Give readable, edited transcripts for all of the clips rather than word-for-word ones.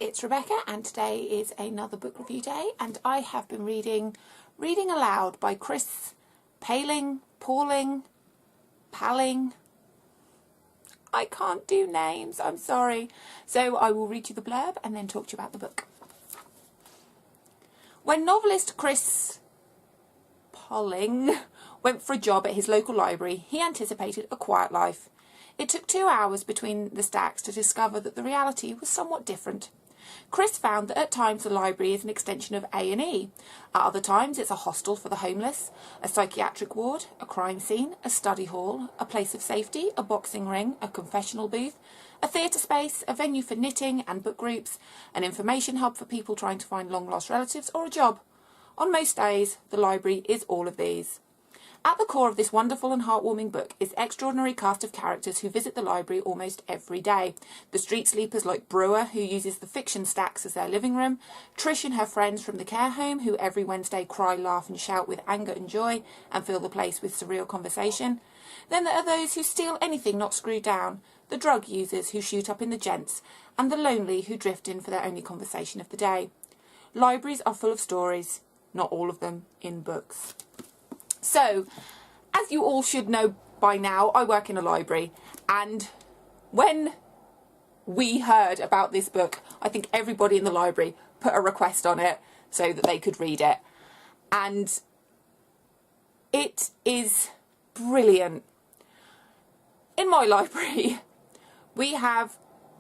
it's Rebecca and today is another book review day, and I have been reading Reading Aloud by Chris Paling. I can't do names, I'm sorry. So I will read you the blurb and then talk to you about the book. When novelist Chris Paling went for a job at his local library, he anticipated a quiet life. It took 2 hours between the stacks to discover that the reality was somewhat different. Chris found that at times the library is an extension of A&E. At other times it's a hostel for the homeless, a psychiatric ward, a crime scene, a study hall, a place of safety, a boxing ring, a confessional booth, a theatre space, a venue for knitting and book groups, an information hub for people trying to find long-lost relatives, or a job. On most days, the library is all of these. At the core of this wonderful and heartwarming book is extraordinary cast of characters who visit the library almost every day. The street sleepers like Brewer, who uses the fiction stacks as their living room, Trish and her friends from the care home, who every Wednesday cry, laugh and shout with anger and joy and fill the place with surreal conversation. Then there are those who steal anything not screwed down, the drug users who shoot up in the gents, and the lonely who drift in for their only conversation of the day. Libraries are full of stories, not all of them in books. So, as you all should know by now, I work in a library, and when we heard about this book, I think everybody in the library put a request on it so that they could read it. And it is brilliant. In my library, we have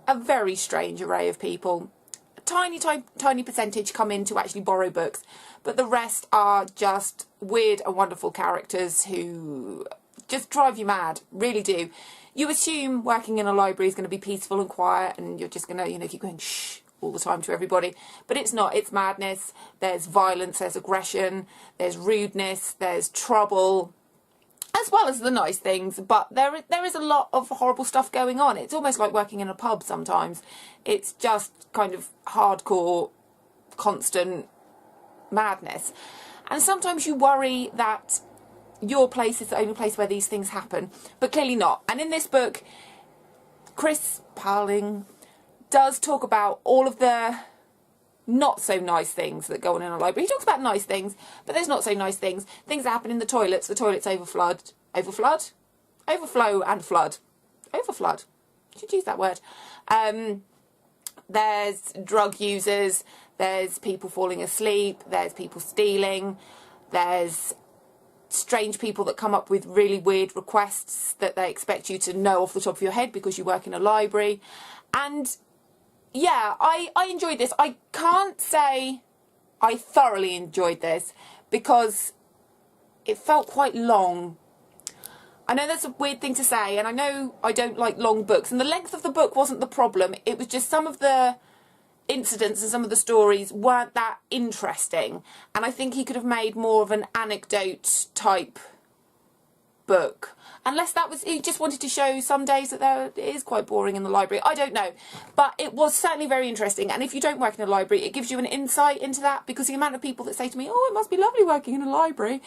a very strange array of people. A tiny percentage come in to actually borrow books, but the rest are just weird and wonderful characters who just drive you mad, really do. You assume working in a library is going to be peaceful and quiet and you're just going to, keep going shh all the time to everybody, but it's not. It's madness, there's violence, there's aggression, there's rudeness, there's trouble, as well as the nice things, but there is a lot of horrible stuff going on. It's almost like working in a pub sometimes. It's just kind of hardcore, constant madness. And sometimes you worry that your place is the only place where these things happen, but clearly not. And in this book, Chris Paling does talk about all of the not so nice things that go on in a library. He talks about nice things, but there's not so nice things. Things that happen in the toilets overflow and flood. Overflood. Should use that word. There's drug users, there's people falling asleep, there's people stealing, there's strange people that come up with really weird requests that they expect you to know off the top of your head because you work in a library. And yeah, I enjoyed this. I can't say I thoroughly enjoyed this because it felt quite long. I know that's a weird thing to say, and I know I don't like long books, and the length of the book wasn't the problem. It was just some of the incidents and some of the stories weren't that interesting, and I think he could have made more of an anecdote type book. Unless that was, he just wanted to show some days that it is quite boring in the library. I don't know. But it was certainly very interesting. And if you don't work in a library, it gives you an insight into that, because the amount of people that say to me, oh, it must be lovely working in a library.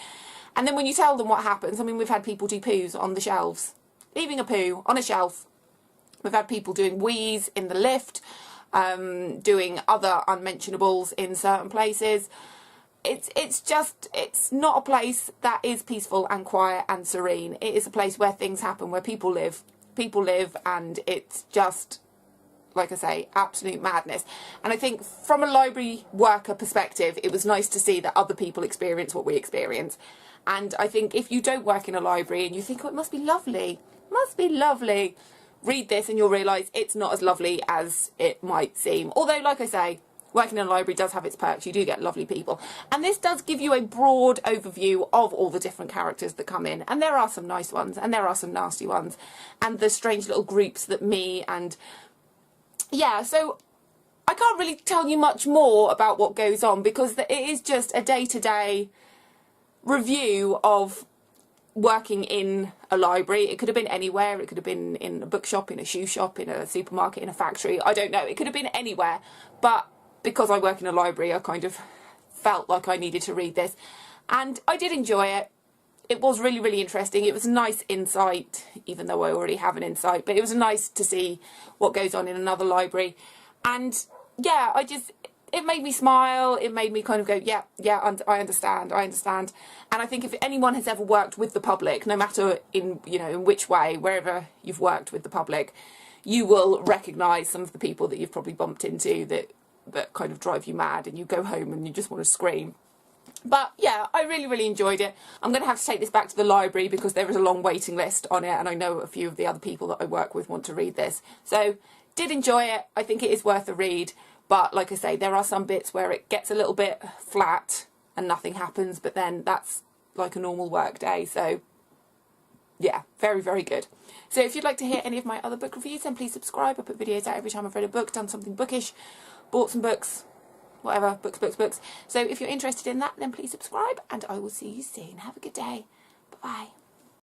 And then when you tell them what happens, I mean, we've had people do poos on the shelves, leaving a poo on a shelf. We've had people doing wheeze in the lift, doing other unmentionables in certain places. It's not a place that is peaceful and quiet and serene. It is a place where things happen, where people live, and it's just, like I say, absolute madness. And I think from a library worker perspective, it was nice to see that other people experience what we experience. And I think if you don't work in a library and you think, oh, it must be lovely, read this and you'll realise it's not as lovely as it might seem. Although, like I say, working in a library does have its perks. You do get lovely people. And this does give you a broad overview of all the different characters that come in. And there are some nice ones and there are some nasty ones. And the strange little groups that and yeah, so I can't really tell you much more about what goes on because it is just a day-to-day review of working in a library. It could have been anywhere. It could have been in a bookshop, in a shoe shop, in a supermarket, in a factory. I don't know. It could have been anywhere. But because I work in a library, I kind of felt like I needed to read this. And I did enjoy it. It was really, really interesting. It was a nice insight, even though I already have an insight. But it was nice to see what goes on in another library. And yeah, it made me smile. It made me kind of go, yeah, I understand. And I think if anyone has ever worked with the public, no matter in which way, wherever you've worked with the public, you will recognise some of the people that you've probably bumped into that kind of drive you mad, and you go home and you just want to scream. But yeah, I really, really enjoyed it. I'm going to have to take this back to the library because there is a long waiting list on it, and I know a few of the other people that I work with want to read this. So, did enjoy it. I think it is worth a read. But like I say, there are some bits where it gets a little bit flat and nothing happens, but then that's like a normal work day. So yeah, very, very good. So if you'd like to hear any of my other book reviews, then please subscribe. I put videos out every time I've read a book, done something bookish, bought some books, whatever, books. So if you're interested in that, then please subscribe, and I will see you soon. Have a good day. Bye-bye.